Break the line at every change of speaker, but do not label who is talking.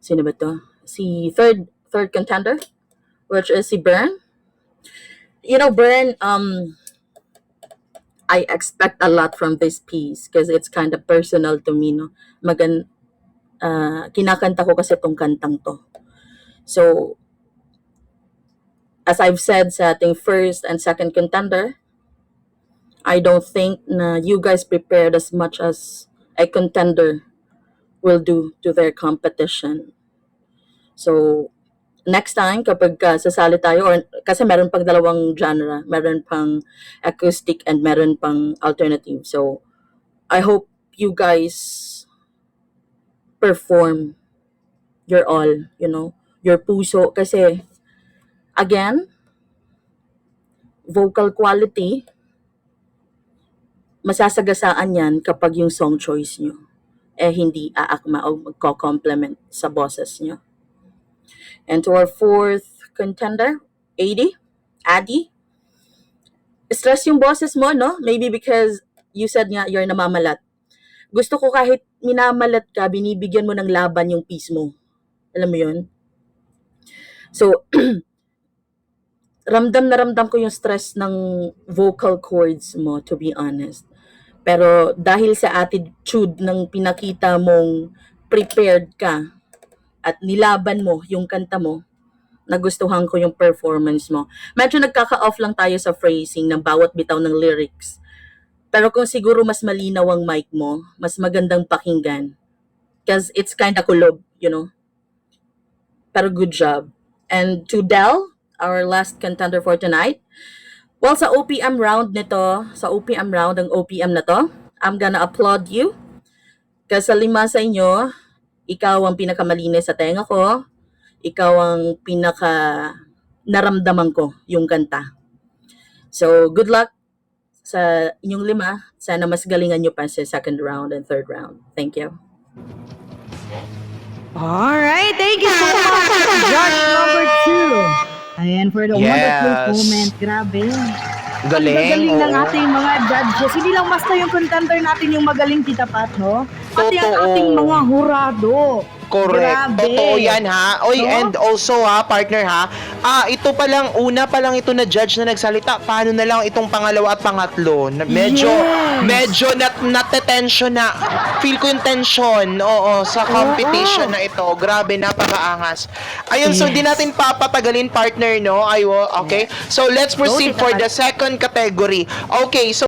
sino ba to? Si third contender, which is si Bern. You know, Bern, I expect a lot from this piece because it's kind of personal to me, no? Kinakanta ko kasi tong kantang to. So, as I've said sa ating first and second contender, I don't think na you guys prepared as much as a contender will do to their competition. So, next time kapag sasali tayo, or kasi meron pang dalawang genre, meron pang acoustic and meron pang alternative. So, I hope you guys perform your all, your puso. Kasi, again, vocal quality, masasagasaan yan kapag yung song choice nyo hindi aakma o magko-complement sa boses nyo. And to our fourth contender, Addy. Stress yung boses mo, no? Maybe because you said nga you're namamalat. Gusto ko kahit minamalat ka, binibigyan mo ng laban yung piece mo. Alam mo yun? So, ramdam na ramdam ko yung stress ng vocal cords mo, to be honest. Pero dahil sa attitude ng pinakita mong prepared ka at nilaban mo yung kanta mo, nagustuhan ko yung performance mo. Medyo nagkaka-off lang tayo sa phrasing ng bawat bitaw ng lyrics. Pero kung siguro mas malinaw ang mic mo, mas magandang pakinggan. Because it's kinda kulob, Pero good job. And to Del, our last contender for tonight, well, sa OPM round, ang OPM na to, I'm gonna applaud you. Kasi sa 5 sa inyo, ikaw ang pinakamalinis sa tenga ko, ikaw ang pinaka naramdaman ko yung kanta. So, good luck sa inyong 5. Sana mas galingan nyo pa sa second round and third round. Thank you.
Alright, thank you so much, Judge number 2. Ayan, for the wonderful comment. Grabe.
Galing.
Galing ng ating mga judges. Hindi lang basta yung contender natin yung magaling, Tita Pat, no? Pati ang ating mga hurado.
Correct.
Grabe.
Totoo yan, ha? Oy,
No?
and also, partner, ito pa lang, una pa lang ito na judge na nagsalita. Paano na lang itong pangalawa at pangatlo? Medyo natetension na. Feel ko yung tension, sa competition na ito. Grabe, napakaangas. Ayun, so di natin papatagalin, partner, no? Okay? So, let's proceed for the second category. Okay, so